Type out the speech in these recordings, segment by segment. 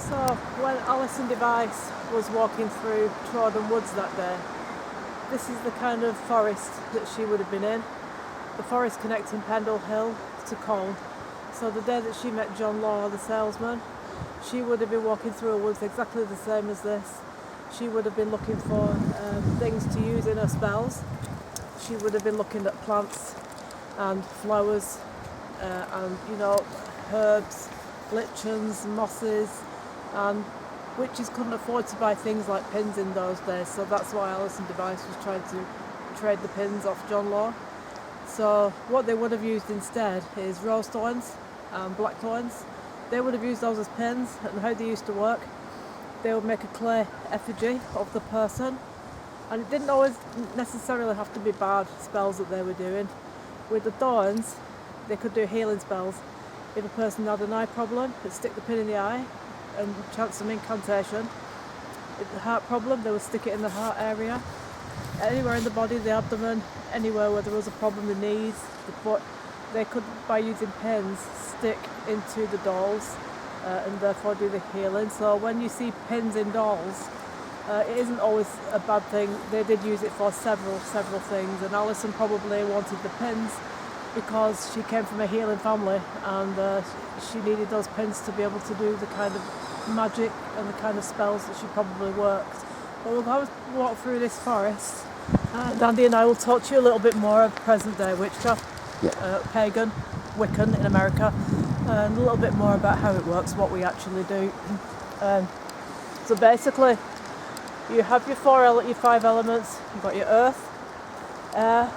So when Alison Device was walking through Trawden Woods that day, this is the kind of forest that she would have been in. The forest connecting Pendle Hill to Cole. So the day that she met John Law, the salesman, she would have been walking through a woods exactly the same as this. She would have been looking for things to use in her spells. She would have been looking at plants and flowers and, herbs, lichens, mosses, and witches couldn't afford to buy things like pins in those days, so that's why Alison Device was trying to trade the pins off John Law. So what they would have used instead is rose thorns and blackthorns. They would have used those as pins, and how they used to work, they would make a clay effigy of the person, and it didn't always necessarily have to be bad spells that they were doing. With the thorns, they could do healing spells. If a person had an eye problem, they'd stick the pin in the eye and chant some incantation. If the heart problem, they would stick it in the heart area. Anywhere in the body, the abdomen, anywhere where there was a problem, the knees, the foot, they could, by using pins, stick into the dolls and therefore do the healing. So when you see pins in dolls, it isn't always a bad thing. They did use it for several things, and Alison probably wanted the pins because she came from a healing family, and she needed those pins to be able to do the kind of magic and the kind of spells that she probably worked. But we'll go walk through this forest, and Andy and I will talk to you a little bit more of present day witchcraft, pagan, Wiccan in America, and a little bit more about how it works, what we actually do. So basically, you have your 5 elements. You've got your earth, air,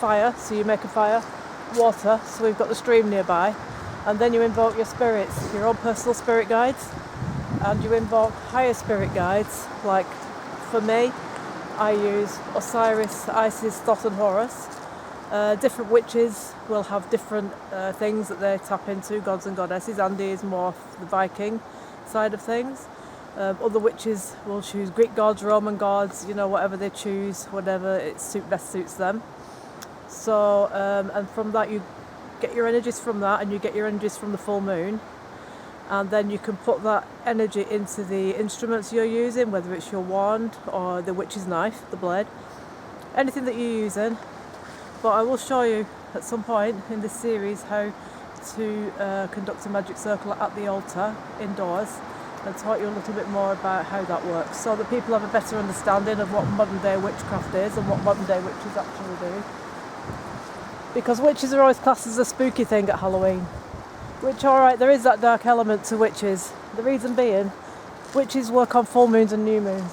fire, so you make a fire, water, so we've got the stream nearby, and then you invoke your spirits, your own personal spirit guides, and you invoke higher spirit guides. Like for me, I use Osiris, Isis, Thoth and Horus. Different witches will have different things that they tap into, gods and goddesses. Andy is more the Viking side of things. Other witches will choose Greek gods, Roman gods, whatever they choose, whatever best suits them. So, and from that you get your energies from that, and you get your energies from the full moon, and then you can put that energy into the instruments you're using, whether it's your wand or the witch's knife, the blade, anything that you're using. But I will show you at some point in this series how to conduct a magic circle at the altar indoors, and taught you a little bit more about how that works, so that people have a better understanding of what modern day witchcraft is and what modern day witches actually do. Because witches are always classed as a spooky thing at Halloween, which, alright, there is that dark element to witches. The reason being, witches work on full moons and new moons.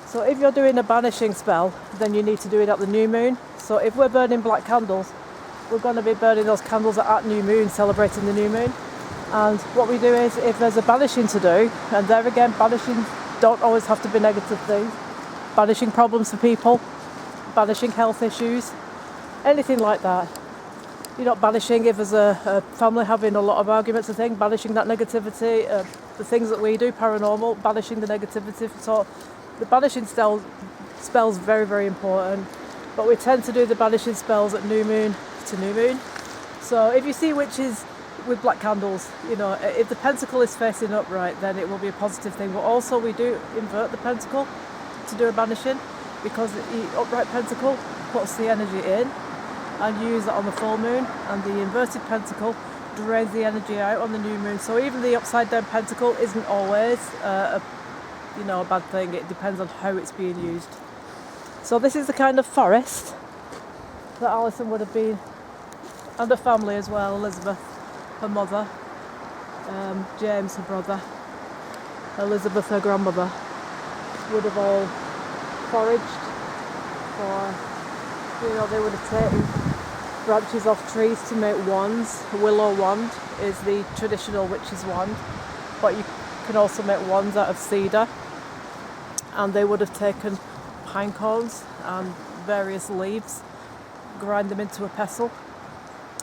So if you're doing a banishing spell, then you need to do it at the new moon. So if we're burning black candles, we're going to be burning those candles at new moon, celebrating the new moon. And what we do is, if there's a banishing to do, and there again, banishing don't always have to be negative things, banishing problems for people, banishing health issues, anything like that. You're not banishing if there's a family having a lot of arguments and things, banishing that negativity, the things that we do, paranormal, banishing the negativity. So the banishing spells very, very important, but we tend to do the banishing spells at new moon to new moon. So if you see witches with black candles, if the pentacle is facing upright, then it will be a positive thing. But also we do invert the pentacle to do a banishing, because the upright pentacle puts the energy in, and you use that on the full moon, and the inverted pentacle drains the energy out on the new moon. So even the upside down pentacle isn't always a bad thing. It depends on how it's being used. So this is the kind of forest that Alison would have been, and her family as well, Elizabeth, her mother, James, her brother, Elizabeth, her grandmother, would have all foraged for, they would have taken branches off trees to make wands. A willow wand is the traditional witch's wand, but you can also make wands out of cedar. And they would have taken pine cones and various leaves, grind them into a pestle,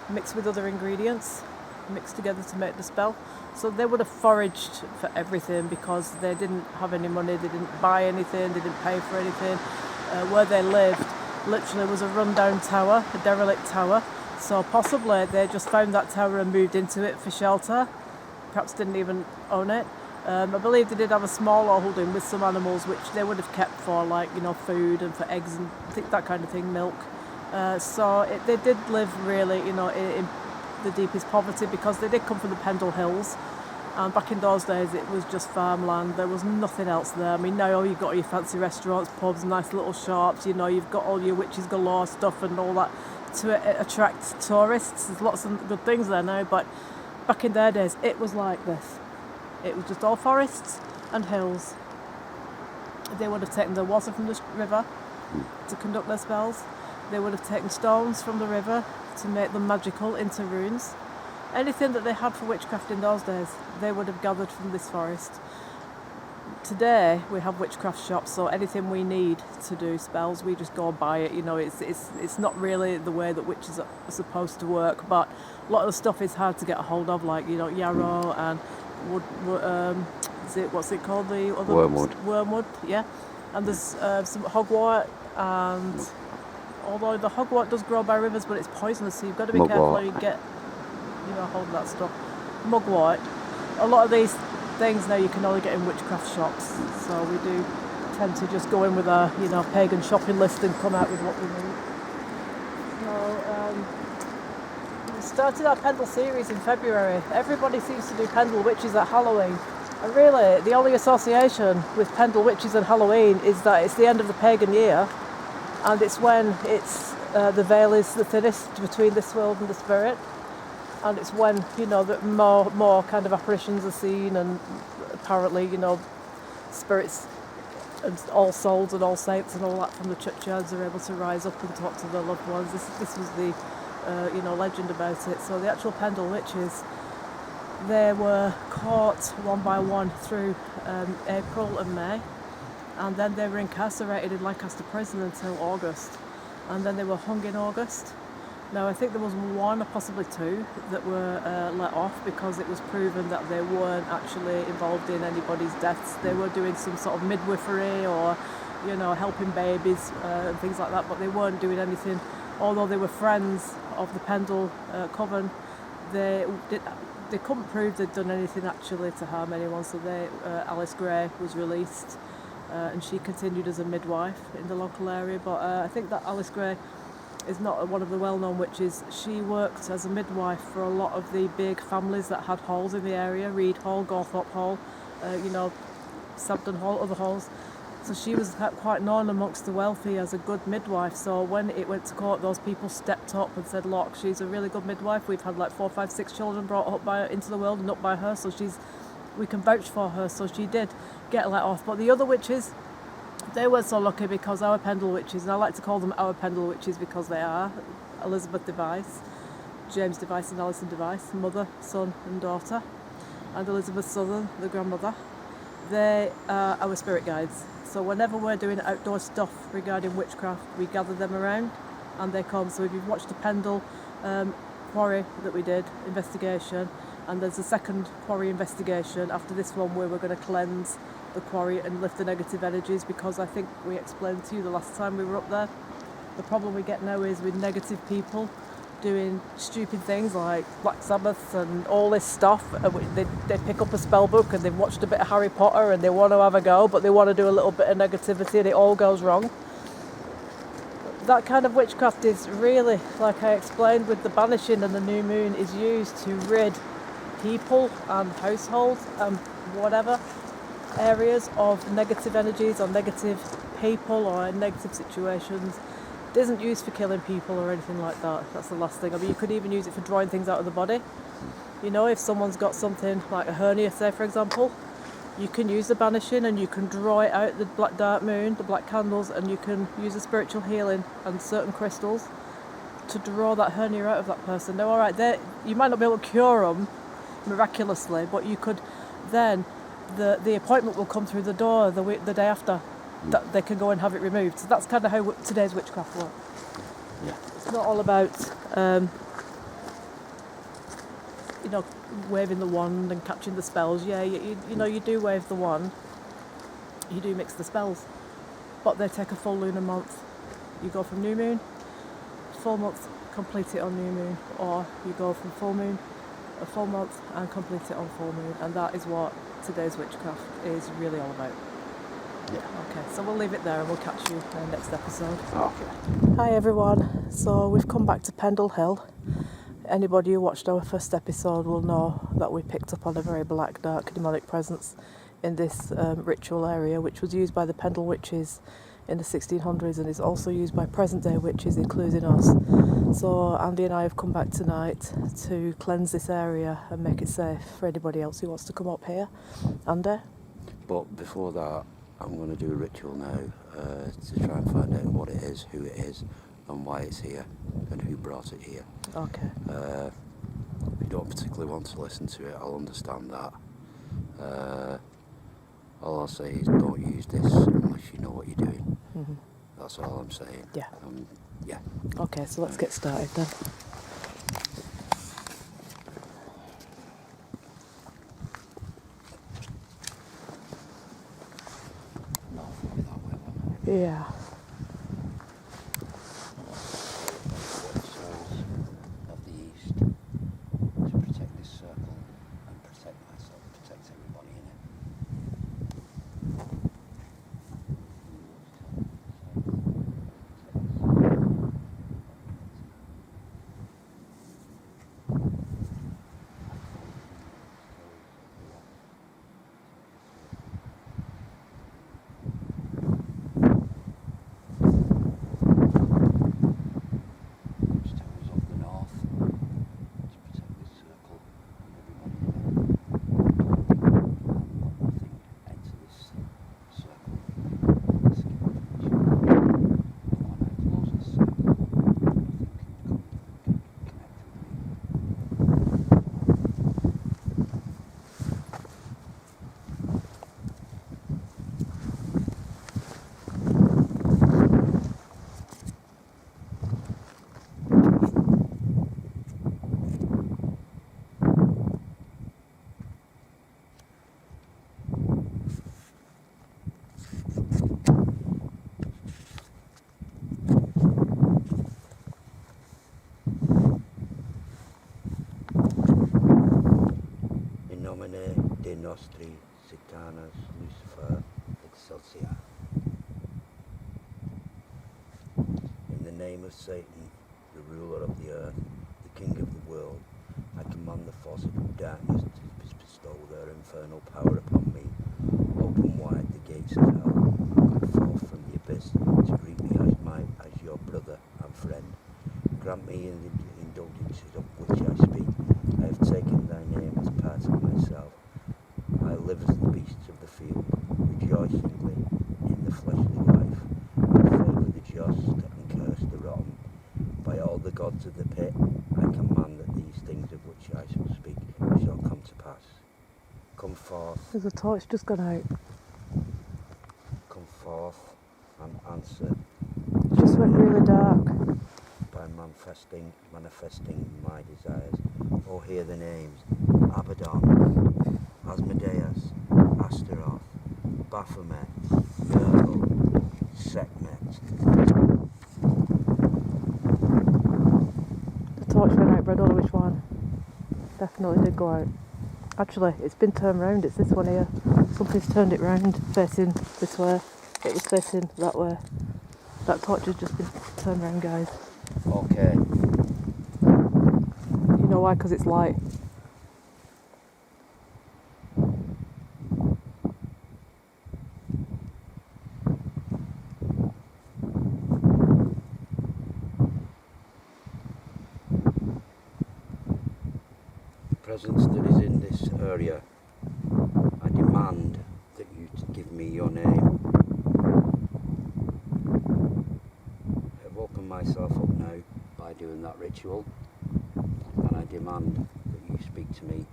mixed with other ingredients, mixed together to make the spell. So they would have foraged for everything, because they didn't have any money, they didn't buy anything, they didn't pay for anything. Where they lived literally was a rundown tower, a derelict tower. So possibly they just found that tower and moved into it for shelter, perhaps didn't even own it. I believe they did have a small holding with some animals which they would have kept for, like, food and for eggs and that kind of thing, milk. They did live really, in the deepest poverty, because they did come from the Pendle Hills. And back in those days, it was just farmland. There was nothing else there. I mean, now you've got your fancy restaurants, pubs, nice little shops. You've got all your witches galore stuff and all that to attract tourists. There's lots of good things there now, but back in their days, it was like this. It was just all forests and hills. They would have taken the water from the river to conduct their spells. They would have taken stones from the river to make them magical into runes. Anything that they had for witchcraft in those days, they would have gathered from this forest. Today we have witchcraft shops, so anything we need to do spells, we just go and buy it. It's not really the way that witches are supposed to work, but a lot of the stuff is hard to get a hold of, like yarrow and what's it called? The other wormwood, yeah. And there's some hogwort, and although the hogwort does grow by rivers, but it's poisonous, so you've got to be careful how you get hold of that stuff. Mugwort. A lot of these things now you can only get in witchcraft shops, so we do tend to just go in with our pagan shopping list and come out with what we need. We started our Pendle series in February. Everybody seems to do Pendle witches at Halloween, and really the only association with Pendle witches and Halloween is that it's the end of the pagan year, and it's when the veil is the thinnest between this world and the spirit. And it's when, that more kind of apparitions are seen, and apparently, spirits and all souls and all saints and all that from the churchyards are able to rise up and talk to their loved ones. This was the, legend about it. So the actual Pendle witches, they were caught one by one through April and May, and then they were incarcerated in Lancaster prison until August, and then they were hung in August. Now, I think there was one or possibly two that were let off because it was proven that they weren't actually involved in anybody's deaths. They were doing some sort of midwifery or, helping babies and things like that, but they weren't doing anything. Although they were friends of the Pendle coven, they couldn't prove they'd done anything actually to harm anyone. So Alice Gray was released, and she continued as a midwife in the local area. But I think that Alice Gray is not one of the well-known witches. She worked as a midwife for a lot of the big families that had halls in the area, Reed Hall, Gawthorpe Hall, Sabden Hall, other halls. So she was quite known amongst the wealthy as a good midwife. So when it went to court, those people stepped up and said, look, she's a really good midwife. We've had like 4, 5, 6 children brought up by her into the world and up by her, so we can vouch for her. So she did get let off. But the other witches, they weren't so lucky, because our Pendle witches, and I like to call them our Pendle witches because they are Elizabeth Device, James Device and Alison Device, mother, son and daughter, and Elizabeth Southern, the grandmother. They are our spirit guides. So whenever we're doing outdoor stuff regarding witchcraft, we gather them around and they come. So if you've watched the Pendle quarry that we did, investigation, and there's a second quarry investigation after this one where we're going to cleanse the quarry and lift the negative energies, because I think we explained to you the last time we were up there, the problem we get now is with negative people doing stupid things like Black Sabbath and all this stuff. They pick up a spell book and they've watched a bit of Harry Potter and they want to have a go, but they want to do a little bit of negativity and it all goes wrong. That kind of witchcraft is really, like I explained with the banishing and the new moon, is used to rid people and households and whatever areas of negative energies or negative people or negative situations. It isn't used for killing people or anything like that. That's the last thing. I mean, you could even use it for drawing things out of the body. If someone's got something like a hernia, say for example, you can use the banishing and you can draw it out, the black dark moon, the black candles, and you can use the spiritual healing and certain crystals to draw that hernia out of that person. Now, all right, you might not be able to cure them miraculously, but you could then, the appointment will come through the door the day after, that they can go and have it removed. So that's kind of how today's witchcraft works. Yeah. It's not all about waving the wand and catching the spells. Yeah, you do wave the wand, you do mix the spells, but they take a full lunar month. You go from new moon, full month, complete it on new moon, or you go from full moon a full month and complete it on full moon, and that is what today's witchcraft is really all about. Yeah. Okay, so we'll leave it there and we'll catch you in the next episode. Okay. Hi everyone, so we've come back to Pendle Hill. Anybody who watched our first episode will know that we picked up on a very black, dark, demonic presence in this ritual area, which was used by the Pendle witches in the 1600s and is also used by present day witches, including us. So Andy and I have come back tonight to cleanse this area and make it safe for anybody else who wants to come up here. Andy? But before that, I'm going to do a ritual now to try and find out what it is, who it is, and why it's here, and who brought it here. Okay. If you don't particularly want to listen to it, I'll understand that. All I'll say is don't use this unless you know what you're doing. Mm-hmm. That's all I'm saying. Yeah. Yeah. Okay, so let's get started then. No, probably that way, won't it? Yeah. Souls of the East to protect this circle and protect myself, protect everybody in it. De nostri satanas Lucifer excelsior. In the name of Satan, the ruler of the earth, the king of the world, I command the forces of darkness to bestow their infernal power upon me. Open wide the gates of hell, come forth from the abyss to greet me as your brother and friend. Grant me in the indulgences of which I speak. I have taken thy name as part of myself. I live as the beasts of the field, rejoicingly in the fleshly life. I favour the just and curse the rotten. By all the gods of the pit, I command that these things of which I shall speak shall come to pass. Come forth. There's a torch just gone out. Come forth and answer. It just went really dark. By manifesting my desires. Oh, hear the names: Abaddon, Asmodeus, Astaroth, Baphomet, Nergal, Sekhmet. The torch went out, but I don't know which one. Definitely did go out. Actually, it's been turned round. It's this one here. Something's turned it round, facing this way. It was facing that way. That torch has just been turned round, guys. Okay. You know why? Because it's light. The presence that is in this area, I demand that you give me your name. I've opened myself up now by doing that ritual, and I demand that you speak to me.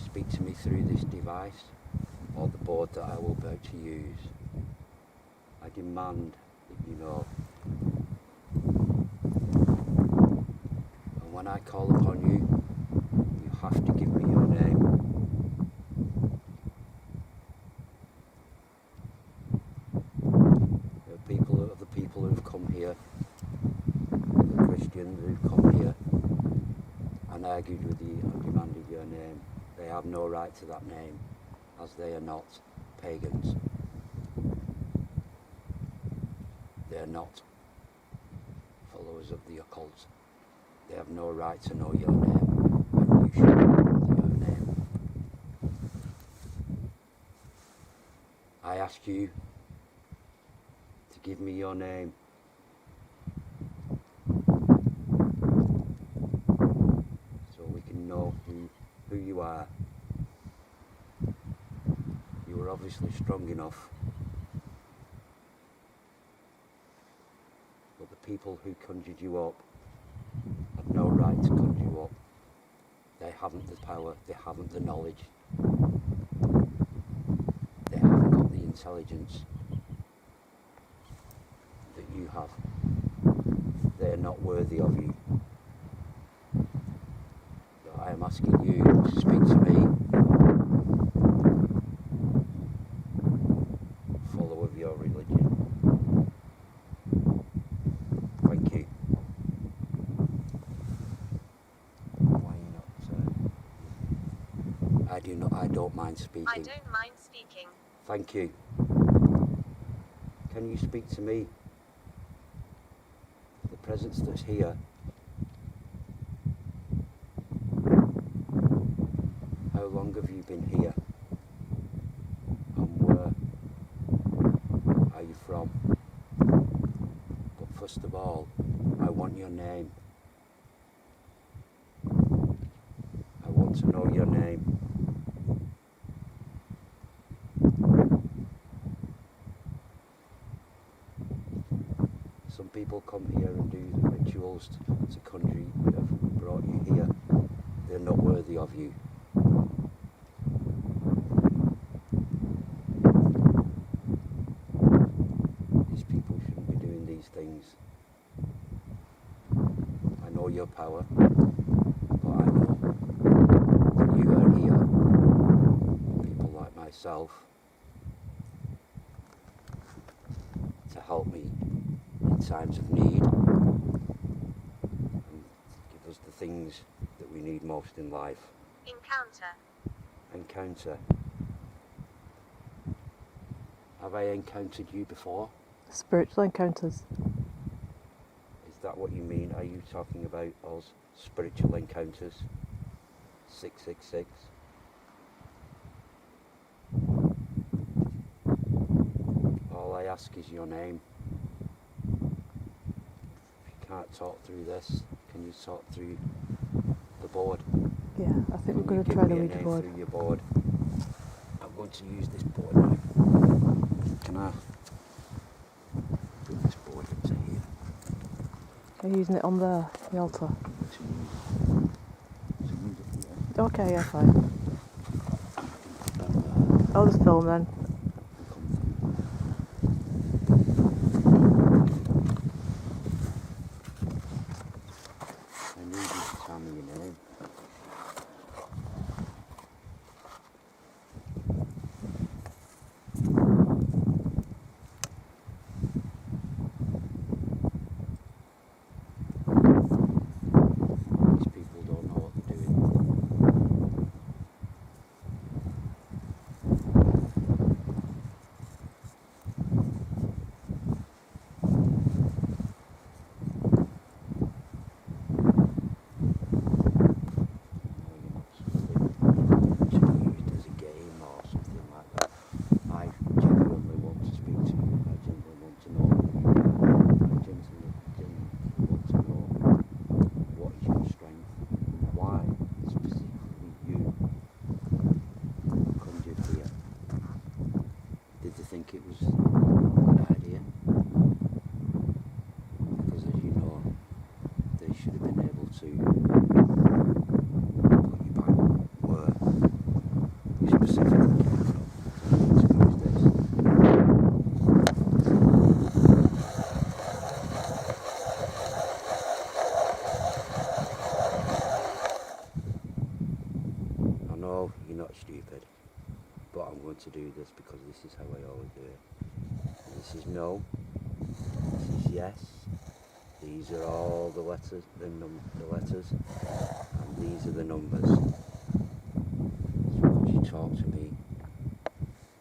Speak to me through this device or the board that I will about to use. I demand that you know. And when I call upon you, you have to give me your name. The people who've come here, the Christians who've come here and argued with you and demanded They have no right to that name, as they are not pagans. They are not followers of the occult. They have no right to know your name, and you should know your name. I ask you to give me your name. So we can know who you are. You were obviously strong enough. But the people who conjured you up have no right to conjure you up. They haven't the power, they haven't the knowledge, they haven't got the intelligence that you have. They are not worthy of you. So I am asking you to speak to me, follower of your religion. Thank you. Why are you not? I don't mind speaking. I don't mind speaking. Thank you. Can you speak to me? The presence that's here. How long have you been here? And where are you from? But first of all, I want your name. I want to know your name. Some people come here and do the rituals to conjure you, that have brought you here. They're not worthy of you. These people shouldn't be doing these things. I know your power, but I know that you are here, people like myself, to help me in times of need and give us the things that we need most in life. Encounter. Have I encountered you before? Spiritual encounters. Is that what you mean? Are you talking about us spiritual encounters? 666. All I ask is your name. If you can't talk through this, can you talk through the board? Yeah, I think we're Can going you to give try the me a Ouija name board. through your board? I'm going to use this board now. Can I bring this board up to here? Are you using it on the altar? To use it here. Okay, yeah, fine. I can put that there. I'll just film then. I need you to tell me your name. These people don't know what they're doing. Used as a game or something like that. I genuinely want to speak to you. I genuinely want to know who you are. I genuinely want to know what is your strength. Why specifically you conjured here. Did they think it was a good idea? Because as you know, they should have been able to put you back where you specifically came from. To use this. I know you're not stupid, but I'm going to do this because this is how I always do it. This is no, this is yes. These are all the letters, the letters, and these are the numbers. talk to me,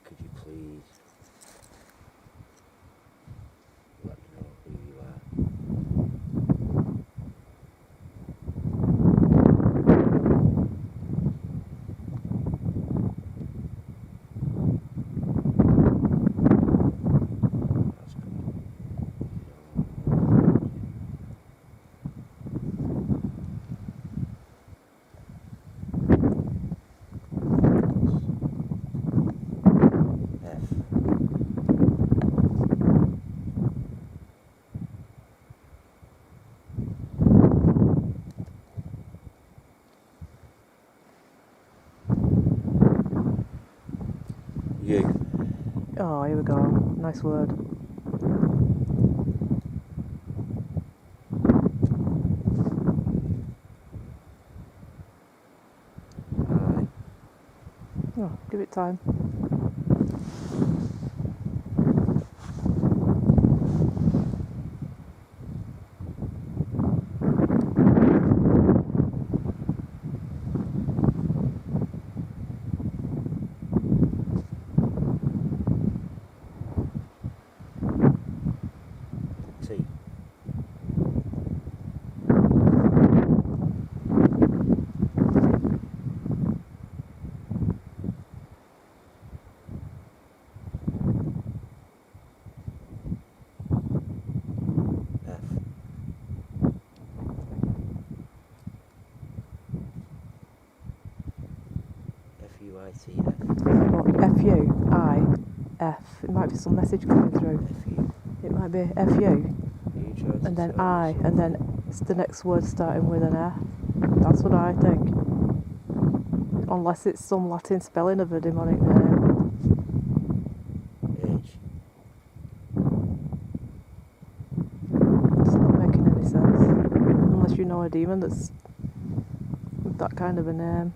could you please let me know who you are? That's good. You. Oh, here we go. Nice word. I. Oh, give it time. T. F. F-U-I-T-F. What? F-U? I? F. It might be some message coming through. F-U. It might be F-U. You tried to And then tell me I. And then something. it's the next word starting with an F. That's what I think. Unless it's some Latin spelling of a demonic name. H. It's not making any sense. Unless you know a demon that's with that kind of a name.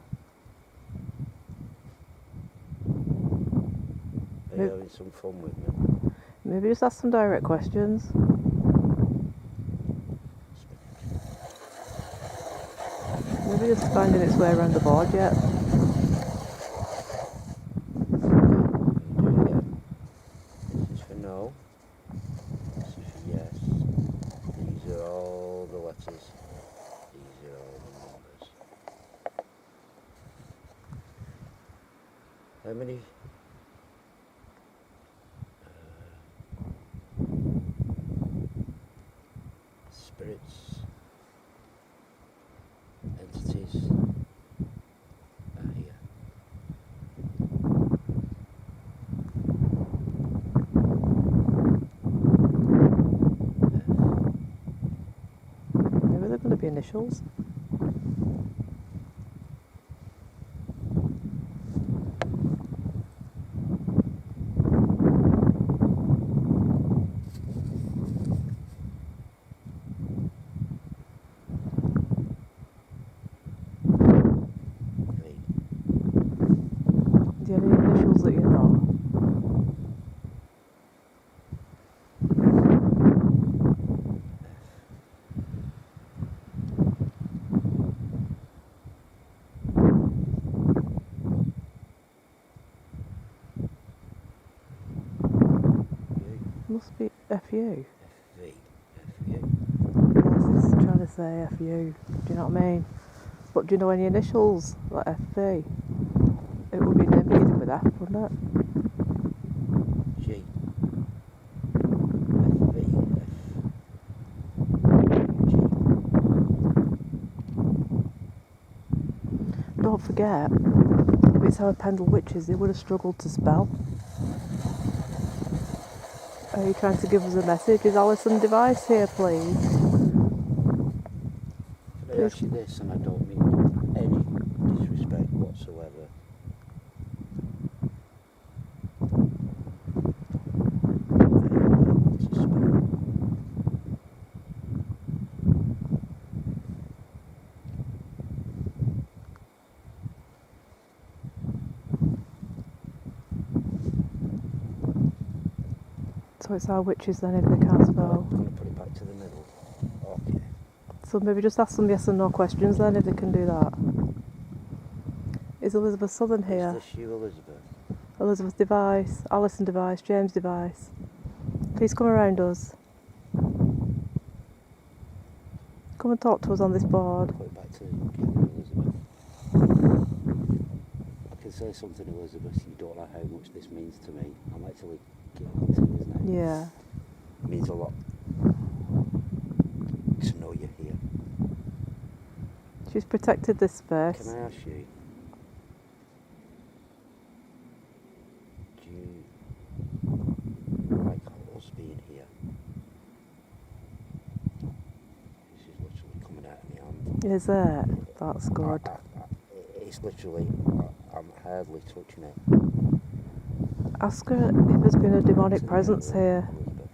Are you having some fun with me? Maybe just ask some direct questions. Maybe just finding its way around the board yet. Do it again. This is for no. This is for yes. These are all the letters. These are all the numbers. How many? Spirits, entities are here. Maybe they're going to be initials. V. Do you have any initials that you know? U. Must be FU. FV. FU. Unless it's trying to say FU. Do you know what I mean? But do you know any initials? Like FV? It would be a name beginning with F, wouldn't it? G. FV. F. G. Don't forget, if it's our Pendle witches, they would have struggled to spell. Are you trying to give us a message? Is Alison Device here, please? Can I Please. ask you this, and I don't mean any disrespect whatsoever. To spell. So it's our witches then if they can't spell. I'm going to put it back to the middle. Okay. So maybe just ask some yes and no questions then if they can do that. Is Elizabeth Southern here? Is this you, Elizabeth? Elizabeth Device, Alison Device, James Device. Please come around us. Come and talk to us on this board. Put it back together, Elizabeth. I can say something, Elizabeth. You don't know how much this means to me. I'm actually getting tears now. Yeah. It means a lot to know you're here. She's protected this space. Can I ask you? Do you like us being here? This is literally coming out of my hand. Is it? That's good. It's literally, I'm hardly touching it. Ask her if there's been a demonic presence here. Elizabeth.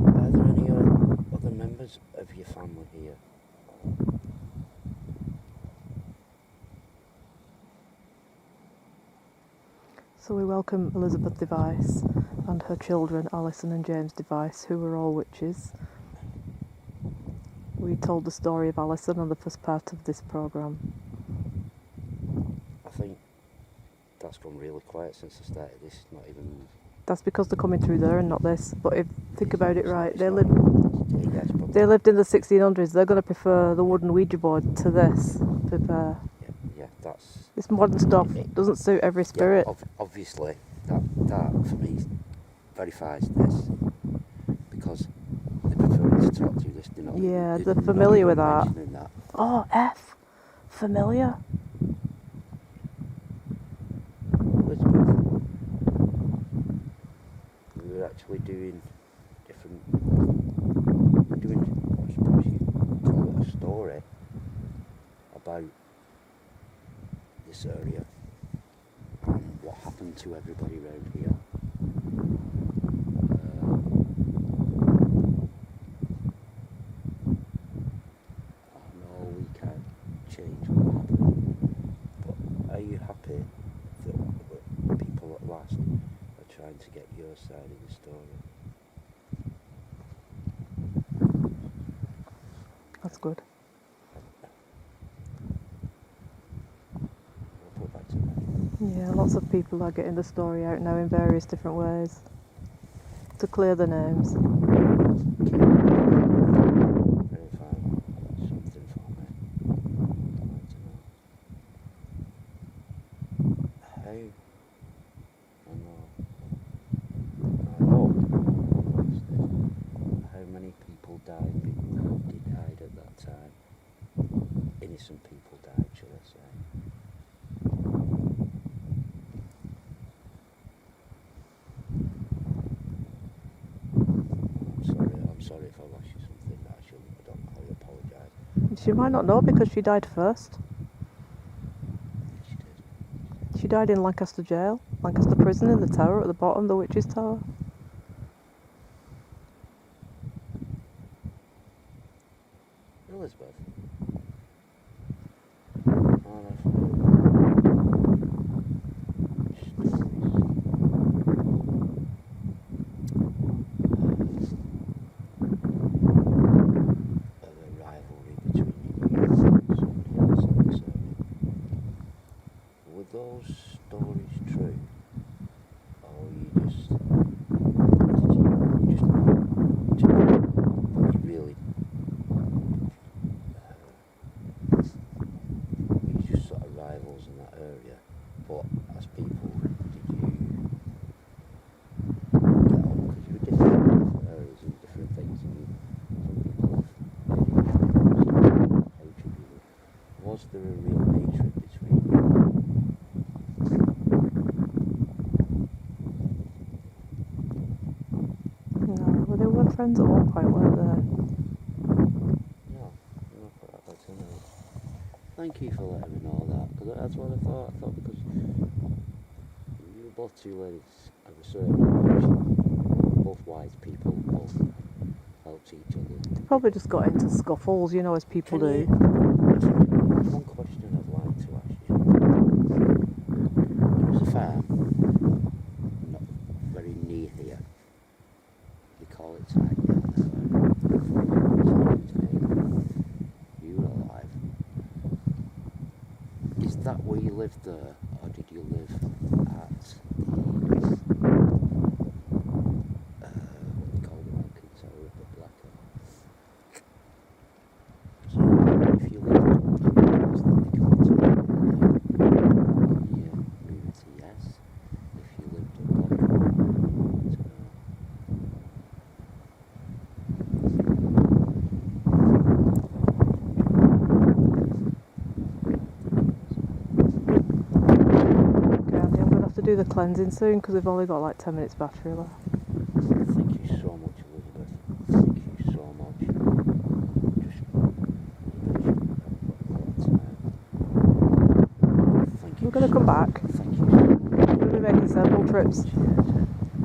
Are there any other members of your family here? So we welcome Elizabeth Device and her children, Alison and James Device, who were all witches. We told the story of Alison on the first part of this programme. I think that's gone really quiet since I started this. Not even. That's because they're coming through there and not this. But if think about it right, they lived probably. they lived in the 1600s. They're going to prefer the wooden Ouija board to this. Yeah, that's. This modern stuff doesn't suit every spirit. Yeah, obviously, that for me verifies this because they prefer to talk to this. They're not. Yeah, they're they're familiar with that. that. Oh, F. Familiar. Elizabeth, we were actually doing different. Doing, I suppose you call it a story about this area and what happened to everybody around here. I know we can't change what happened, but are you happy that people at last are trying to get your side of the story? That's good. We'll put that to bed. Yeah, lots of people are getting the story out now in various different ways to clear the names. Verify something for me. I'd like to know. How? How many people died at that time? Innocent people died, should I say? I'm sorry if I've asked you something that I shouldn't. I apologise. She might not know because she died first. She did. She died in Lancaster Jail, Lancaster Prison, in the tower at the bottom, the Witch's Tower. Elizabeth. Those stories true, or you just really you just sort of rivals in that area, but as people did you get on because you were different areas and different things and some people was there a real hatred between you? Friends at one point, weren't there? No, that's enough. Thank you for letting me know that, because that's what I thought. I thought because you were both two ladies of a certain age, both wise people, both helped each other. They probably just got into scuffles, you know, as people do. One question I'd like to ask you. There was a farm not very near here. Call it time down there. Where you lived there, or did you live at the what do you call the Monkey Tower up at Blackwell? So if you lived up there, it's then they come to you move to yes. If you lived at Blackwell, to no. Do the cleansing soon because we've only got like 10 minutes battery left. Thank you so much, Elizabeth. Thank you so much. Thank you. We're going to come back. Thank you. We're going to be making several trips.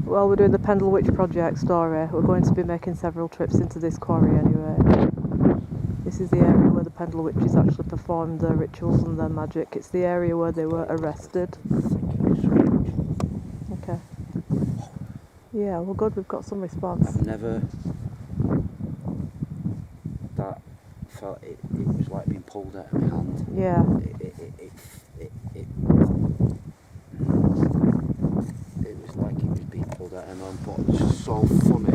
Well, we're doing the Pendle Witch project story. We're going to be making several trips into this quarry anyway. This is the area where the Pendle Witches actually performed their rituals and their magic. It's the area where they were arrested. Okay. Yeah, well good, we've got some response. I've never... That felt... It was like being pulled out of my hand. Yeah. It was like it was being pulled out of my hand, but it was just so funny.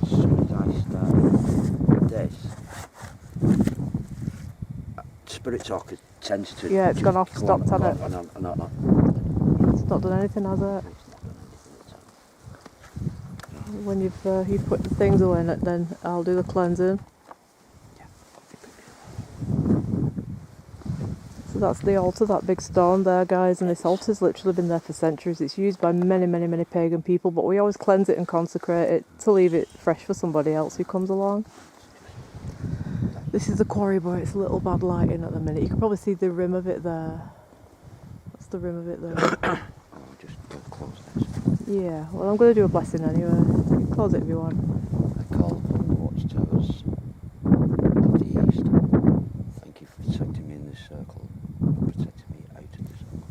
As soon as I started this, Spirit Talker tends to... Yeah, it's gone off, stopped, hasn't it? No. It's not done anything, has it? When you've put the things away in it, then I'll do the cleansing. So that's the altar, that big stone there, guys, and this altar's literally been there for centuries. It's used by many, many, many pagan people, but we always cleanse it and consecrate it to leave it fresh for somebody else who comes along. This is the quarry, but it's a little bad lighting at the minute. You can probably see the rim of it there. That's the rim of it there. I'll just close this. Yeah, well, I'm going to do a blessing anyway. You can close it if you want. I call upon the watchtowers of the east. Thank you for protecting me in this circle, and protecting me out of the circle.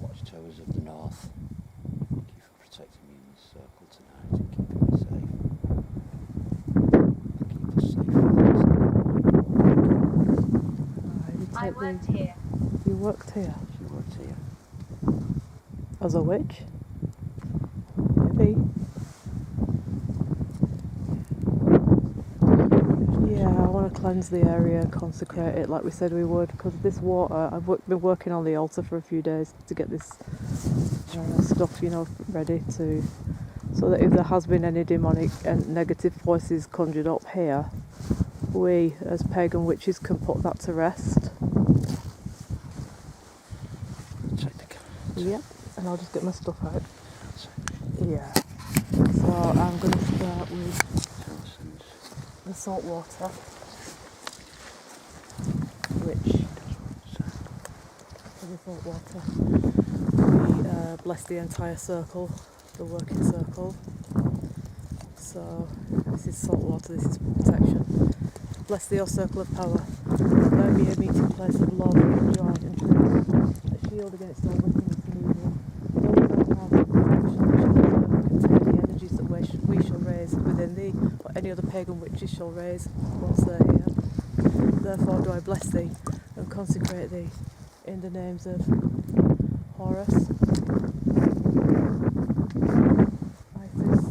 Watchtowers of the north, thank you for protecting me in this circle tonight and keeping me safe. And keep us safe from this. I worked here. You worked here? She worked here. As a witch? Maybe. Yeah, I want to cleanse the area and consecrate it like we said we would, because this water, I've been working on the altar for a few days to get this stuff, ready to, so that if there has been any demonic and negative forces conjured up here, we as pagan witches can put that to rest. Take the camera. Yep, and I'll just get my stuff out. Yeah. So I'm going to start with the salt water, which for the salt water we bless the entire circle, the working circle. So this is salt water, this is protection. Bless your circle of power. Let there be a meeting place of love and joy and truth, a shield against all wickedness and evil. Contain the energies that we shall raise within thee, or any other pagan witches shall raise once they're here. Therefore do I bless thee and consecrate thee in the names of Horus, Isis,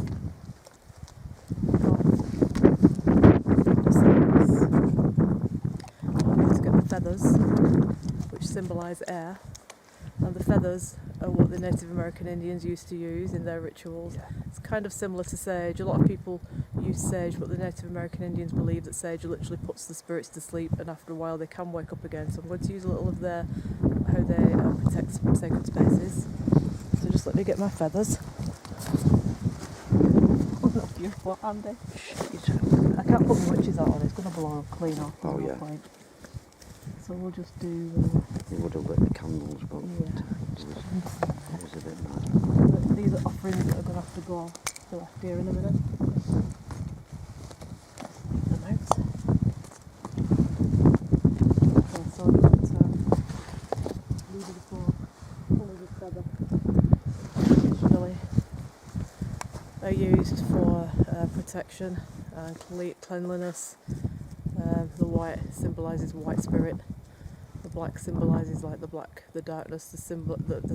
Thoth, Osiris. I'm going to get the feathers, which symbolise air, and the feathers are what the Native American Indians used to use in their rituals. Yeah. It's kind of similar to sage. A lot of people use sage, but the Native American Indians believe that sage literally puts the spirits to sleep, and after a while they can wake up again. So I'm going to use a little of how they protect sacred spaces. So just let me get my feathers. That's beautiful, Andy. I can't put the witches out on, it's going to blow clean off. Oh, no yeah. point. So we'll just do... You would have lit the candles, but yeah. It was a bit mad. But these are offerings that are going to have to go to left here in a minute. Them out. Okay, so we put leave of the fork, full of the feather. Traditionally, they're used for protection and cleanliness. The white symbolises white spirit. The black symbolises like the darkness, the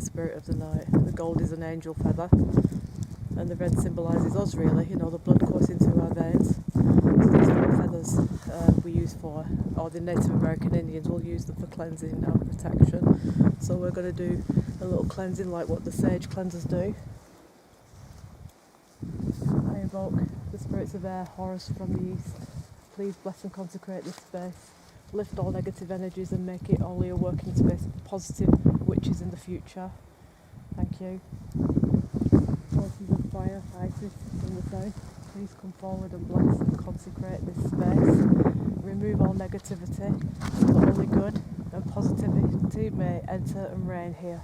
spirit of the night. The gold is an angel feather, and the red symbolises us really. You know, the blood coursing through our veins. So these four feathers we use for, or the Native American Indians will use them for cleansing and protection. So we're going to do a little cleansing like what the sage cleansers do. I invoke the spirits of air, Horus from the east. Please bless and consecrate this space. Lift all negative energies and make it only a working space for positive witches in the future. Thank you. Forces of fire, Isis from the south. Please come forward and bless and consecrate this space. Remove all negativity so that only good and positivity may enter and reign here.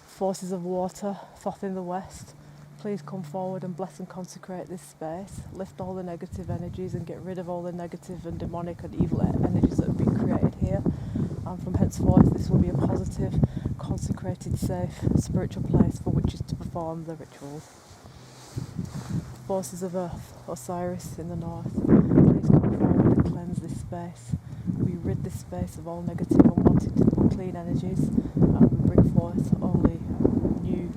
Forces of water, Thoth in the west. Please come forward and bless and consecrate this space. Lift all the negative energies and get rid of all the negative and demonic and evil energies that have been created here. And from henceforth, this will be a positive, consecrated, safe, spiritual place for witches to perform the rituals. Forces of earth, Osiris in the north. Please come forward and cleanse this space. We rid this space of all negative, unwanted, unclean energies, and we bring forth only new,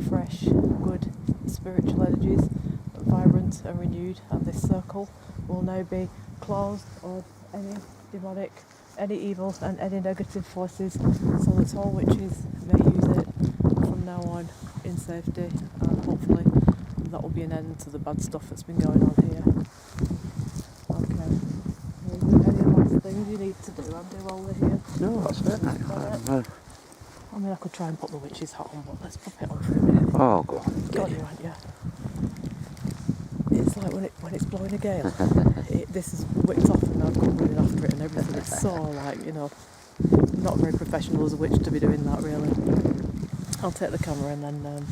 fresh, good spiritual energies, vibrant and renewed, and this circle will now be closed of any demonic, any evil and any negative forces, so that all witches may use it from now on in safety, and hopefully that will be an end to the bad stuff that's been going on here. Okay. Is there any last things you need to do, Andy, while we're here? No, that's it. I mean, I could try and put the witch's hat on, but let's pop it on for a minute. Oh, go on. Got you, aren't you? It's like when it's blowing a gale. This is whipped off and I've gone running after it and everything. It's so like, you know, not very professional as a witch to be doing that really. I'll take the camera and then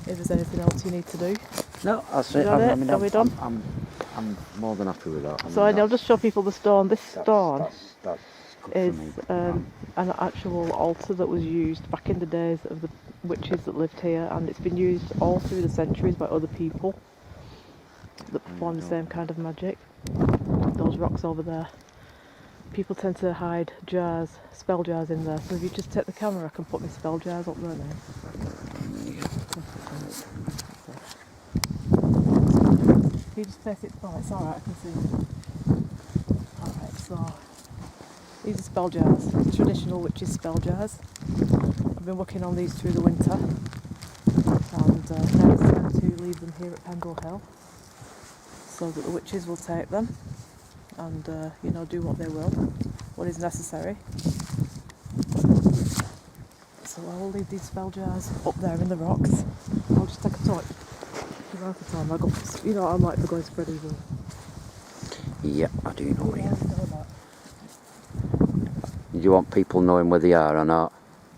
if there's anything else you need to do. No, that's it. Are we done? I'm more than happy with that. So I'll just show people the stone. This stone that's good is for me, an actual altar that was used back in the days of the witches that lived here, and it's been used all through the centuries by other people that perform the same kind of magic. Those rocks over there. People tend to hide jars, spell jars in there, so if you just take the camera I can put my spell jars up there now. You just face it, oh it's alright, I can see it. Alright, so these are spell jars, traditional witches spell jars. I've been working on these through the winter, and now it's time to leave them here at Pendle Hill so that the witches will take them and you know, do what they will, what is necessary. So I will leave these spell jars up there in the rocks. I'll just take a torch. Half the time I go, you know, I might be going to spread evil. Yeah, I do know you. Do you want people knowing where they are or not?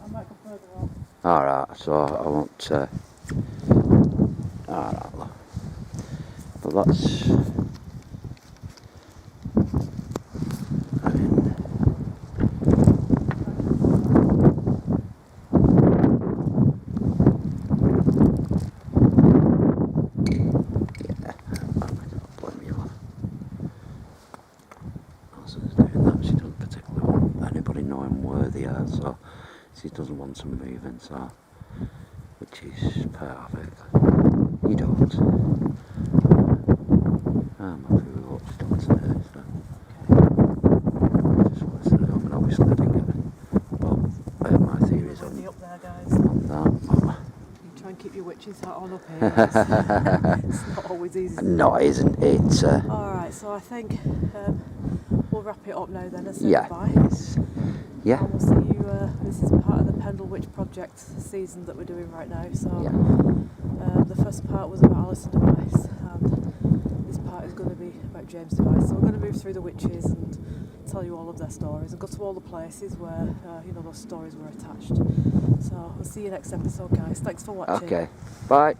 I might go further on. Alright, so I won't. Alright, look. But that's. So she doesn't want them moving, so which is part of it. You don't. I'm happy with what she's done today, so I just wanted to know, and obviously I didn't get it. But I have my theories on up there, guys. that. You try and keep your witch's hat on up here. It's not always easy. No, it isn't. It's alright, so I think we'll wrap it up now then and say goodbye. Yeah. And we'll see you, this is part of the Pendle Witch Project season that we're doing right now. So the first part was about Alison Device, and this part is going to be about James Device. So we're going to move through the witches and tell you all of their stories and go to all the places where you know, those stories were attached. So I'll see you next episode, guys. Thanks for watching. Okay. Bye.